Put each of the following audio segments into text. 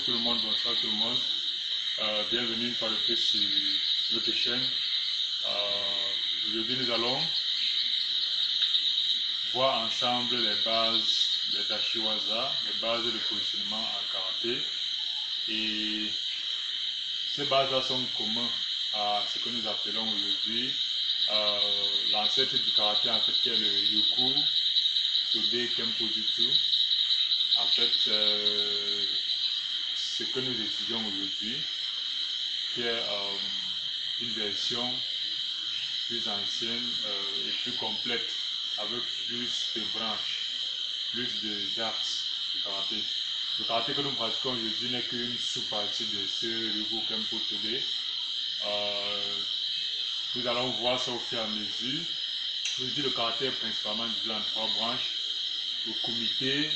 tout le monde, bonsoir tout le monde. Bienvenue une fois de plus sur notre chaîne. Aujourd'hui, nous allons voir ensemble les bases de Tachiwaza, les bases de positionnement en karaté. Et ces bases-là sont communes à ce que nous appelons aujourd'hui l'ancêtre du karaté, en fait, qui est le Ryoku Tobe Kenpo-Jutsu. En fait, ce que nous étudions aujourd'hui, qui est une version plus ancienne et plus complète, avec plus de branches, plus d'axes du karaté. Le karaté que nous pratiquons aujourd'hui n'est qu'une sous-partie de ce Ryoku Kenpo-Tobe. Nous allons voir ça au fur et à mesure. Aujourd'hui, le karaté est principalement divisé en 3 branches. Le kumite,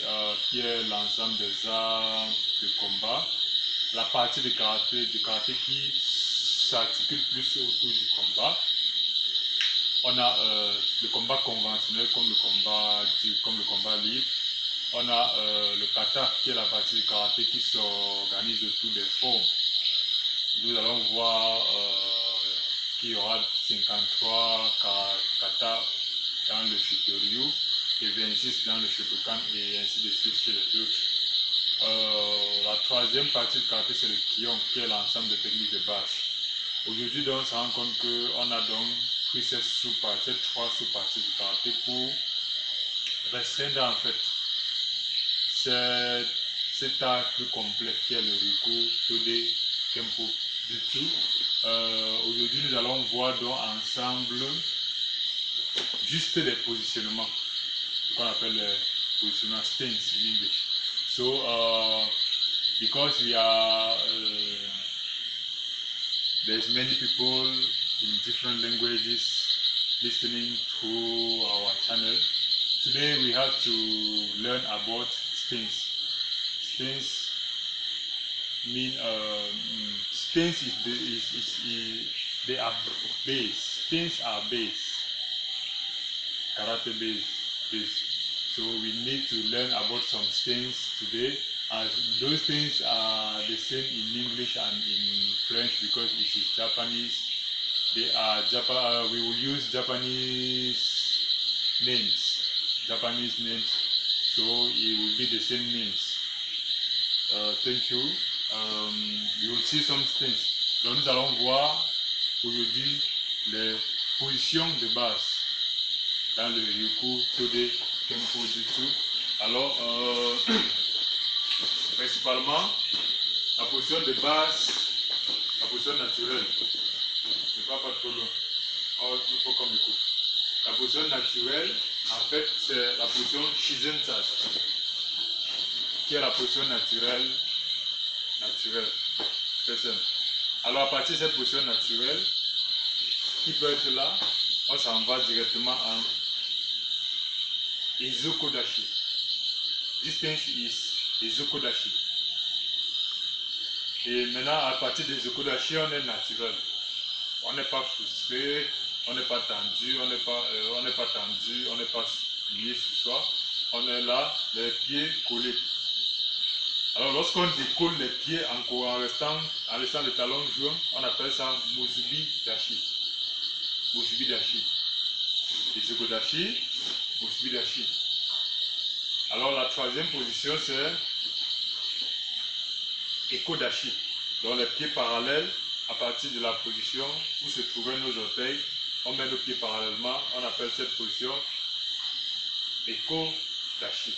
qui est l'ensemble des arts de combat. La partie du karaté qui s'articule plus autour du combat. On a le combat conventionnel comme le combat libre. On a le kata, qui est la partie du karaté qui s'organise autour des formes. Nous allons voir qu'il y aura 53 kata dans le Shitoryu et 26 dans le Shotokan et ainsi de suite chez les autres. La troisième partie du karaté, c'est le Kion, qui est l'ensemble des techniques de base. Aujourd'hui, on se rend compte qu'on a donc pris ces 3 sous-parties du karaté pour restreindre en fait cet art plus complet qui est le Ryoku Tobe Kenpo-Jutsu. Aujourd'hui, nous allons voir donc ensemble juste les positionnements, ce qu'on appelle les positionnements stance in English. So, because there's many people in different languages listening to our channel, today we have to learn about stance. Stance mean stance they are base. Stance are base, karate base. So we need to learn about some stance today, as those things are the same in English and in French because it is Japanese. They are we will use Japanese names, so it will be the same names. Thank you. You will see some things. Donc nous allons voir aujourd'hui les positions de base dans le Ryoku Tobe Kenpo-Jutsu. Alors, principalement, la position de base, la position naturelle. Je ne vais pas trop loin. Oh, il faut qu'on m'écoute. La position naturelle, en fait, c'est la position Shizentai, qui est la position naturelle. C'est simple. Alors, à partir de cette position naturelle, qui peut être là, on s'en va directement en Izukodashi. This thing is Izukodashi. Et maintenant, à partir de Izukodashi, on est naturel. On n'est pas frustré, on n'est pas tendu, on n'est pas lié sur soi. On est là, les pieds collés. Alors, lorsqu'on décolle les pieds en laissant le talon joint, on appelle ça Musubi Dashi. Musubi Dashi. Izukodashi, Musubi Dashi. Alors la troisième position c'est Ekodashi. Donc les pieds parallèles à partir de la position où se trouvaient nos orteils, on met nos pieds parallèlement, on appelle cette position Ekodashi.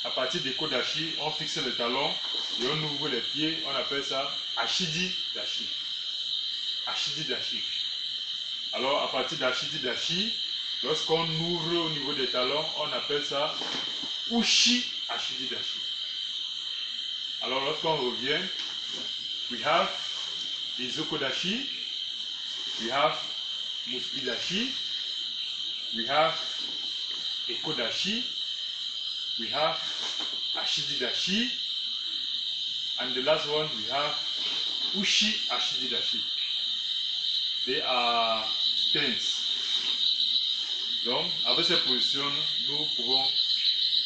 À partir d'Ekodashi, on fixe le talon et on ouvre les pieds, on appelle ça Ashidi Dashi. Ashidi Dashi. Alors à partir d'Ashidi Dashi, lorsqu'on ouvre au niveau des talons, on appelle ça Ushi Ashidi Dashi. Alors lorsqu'on revient, we have Izukodashi, we have Musubi Dashi, we have Ekodashi, we have Ashidi Dashi, and the last one we have Ushi Ashidi Dashi. They are stance. Donc, avec ces positions, nous pouvons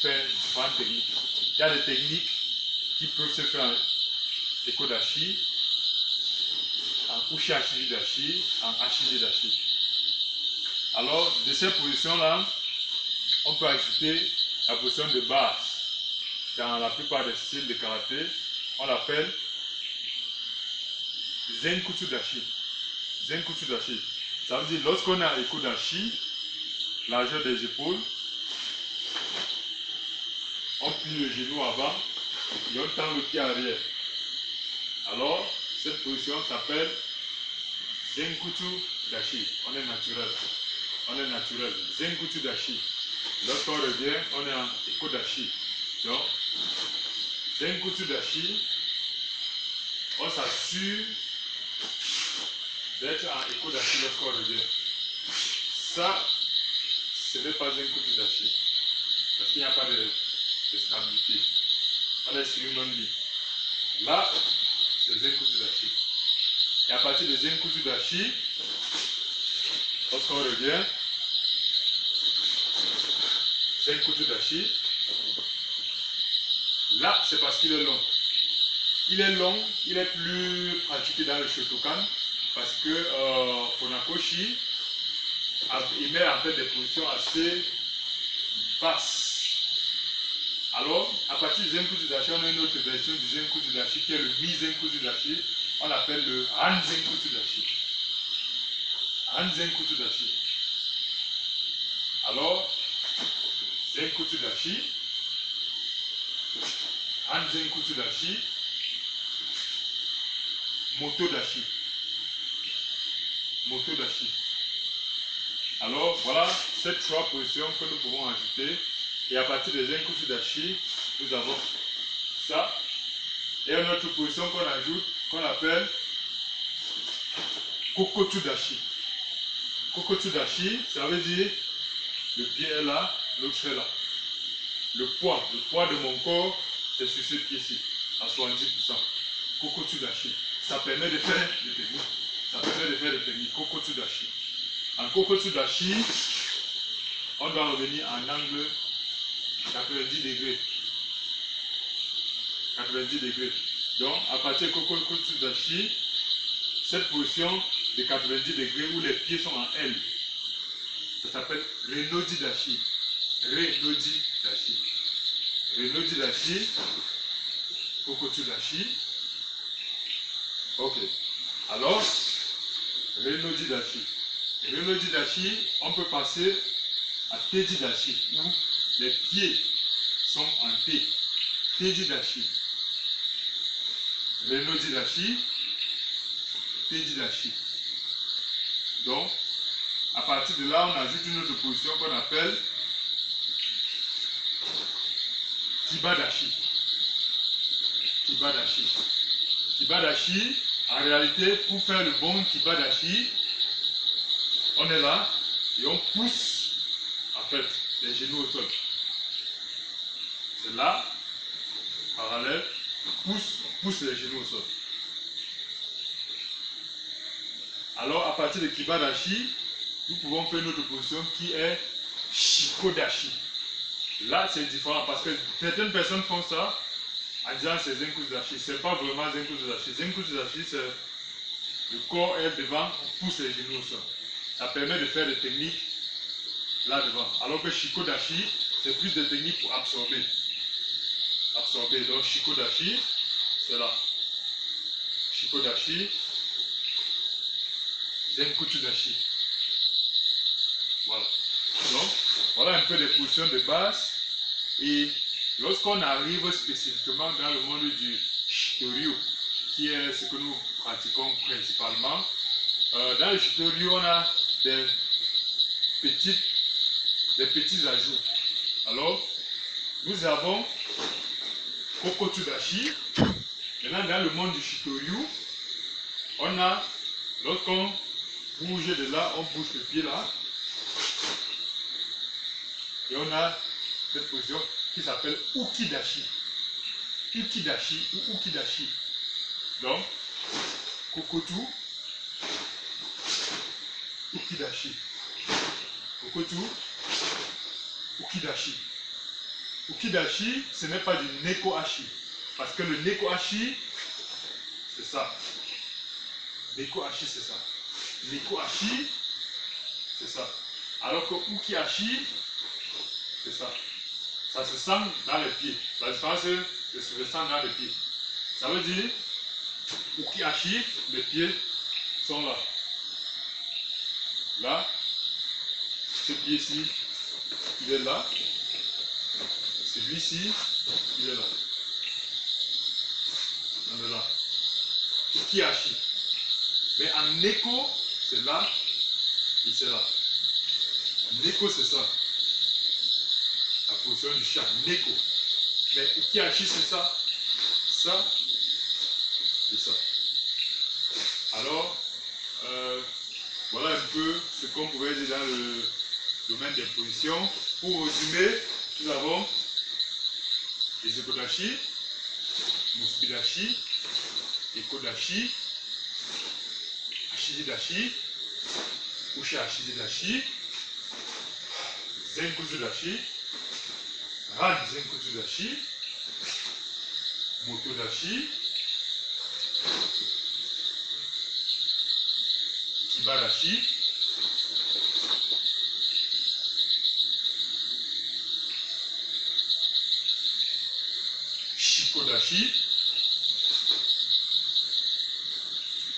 faire différentes techniques. Il y a des techniques qui peut se faire en Ekodashi, en Ushi Hachiji Dashi, en Hachiji Dashi. Alors, de ces positions-là, on peut ajouter la position de base. Dans la plupart des styles de karaté, on l'appelle Zenkutsu Dashi. Zenkutsu Dashi. Ça veut dire lorsqu'on a Ekodashi, largeur des épaules, on plie le genou avant et on tend le pied arrière. Alors, cette position s'appelle Zenkutsu Dashi. On est naturel. On est naturel. Zenkutsu Dashi. Lorsqu'on revient, on est en Ekodashi. Donc, Zenkutsu Dashi, on s'assure d'être en Ekodashi lorsqu'on revient. Ça, ce n'est pas Zenkutsu Dashi. Parce qu'il n'y a pas de stabilité. On est sur une même ligne. Là, c'est Zenkutsu Dashi. Et à partir de Zenkutsu Dashi, lorsqu'on revient, Zenkutsu Dashi, là, c'est parce qu'il est long. Il est long, il est plus pratiqué dans le Shotokan parce que Funakoshi il met en fait des positions assez basses. Alors, à partir du Zenkutsu Dashi, on a une autre version du Zenkutsu Dashi qui est le Mi-Zenkutsu Dashi. On l'appelle le Han Zenkutsu Dashi. Han Zenkutsu Dashi. Alors, Zenkutsu Dashi, Han Zenkutsu Dashi, Moto Dashi. Moto Dashi. Alors, voilà ces trois positions que nous pouvons ajouter. Et à partir de Zenkutsu Dashi, nous avons ça. Et une autre position qu'on ajoute, qu'on appelle Kokotsu Dashi. Kokotsu Dashi, ça veut dire le pied est là, l'autre est là. Le poids de mon corps, c'est sur ce pied-ci, à 70%. Kokotsu Dashi. Ça permet de faire des techniques. Ça permet de faire des techniques. Kokotsu Dashi. En Kokotsu Dashi, on doit revenir en angle 90 degrés. 90 degrés. Donc, à partir de Kokotsu Dashi, cette position de 90 degrés où les pieds sont en L, ça s'appelle Renodi Dashi. Renodi Dashi. Renodi Dashi, Kokotsu Dashi. Ok. Alors, Renodi Dashi. Renodi Dashi, on peut passer à Teji Dashi, où les pieds sont en T. Teji Dashi. Renodi Dashi, Teji Dashi. Donc, à partir de là, on ajoute une autre position qu'on appelle Kibadashi. Kibadashi. Kibadashi, en réalité, pour faire le bon Kibadashi, on est là et on pousse en fait les genoux au sol. C'est là, parallèle, on pousse les genoux au sol. Alors à partir de Kibadashi, nous pouvons faire une autre position qui est Shikodashi. Là c'est différent parce que certaines personnes font ça en disant c'est Zenkutsu Dashi. C'est pas vraiment Zenkutsu Dashi. Zenkutsu Dashi c'est le corps est devant, on pousse les genoux au sol. Ça permet de faire des techniques là devant. Alors que Shikodashi, c'est plus des techniques pour absorber. Absorber. Donc Shikodashi, c'est là. Shikodashi, Zenkutsu Dashi. Voilà. Donc, voilà un peu les positions de base. Et lorsqu'on arrive spécifiquement dans le monde du Shitoryu, qui est ce que nous pratiquons principalement, dans le Shitoryu, on a des petits ajouts. Alors, nous avons Kokotsu Dashi. Maintenant, dans le monde du Shitoryu, on a, lorsqu'on bouge de là, on bouge le pied là. Et on a cette position qui s'appelle Ukidashi. Ukidashi ou Ukidashi. Donc, Kokotsu, Ukidashi. Kokotsu, Ukidashi. Ukidashi, ce n'est pas du Nekohashi. Parce que le Neko-hachi, c'est ça. Neko-hachi, c'est ça. Neko-hachi, c'est ça. Alors que Uki-hachi, c'est ça. Ça se sent dans les pieds. La différence, c'est se ressent dans les pieds. Ça veut dire, Uki-hachi, les pieds sont là. Là, ce pied-ci, il est là. Celui-ci, il est là. On est là. Uki-hachi. Mais en Neko, c'est là, et c'est là. Neko, c'est ça. La position du chat, Neko. Mais Uki-hachi, c'est ça, ça, et ça. Alors, voilà un peu ce qu'on pouvait dire dans le domaine des positions. Pour résumer, nous avons les Egodashi, Musubidashi, Ekodashi, Ashididashi, Usha Ashididashi, Zenkutsudashi, Ran Zenkutsudashi, Motodashi, Kibadashi, Shikodashi,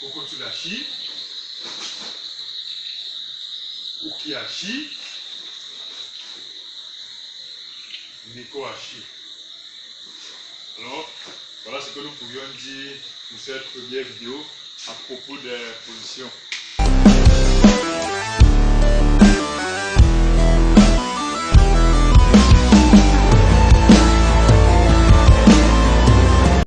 Kokotsudashi, Uki-hachi, Neko-hachi. Alors, voilà ce que nous pouvions dire pour cette première vidéo à propos des positions.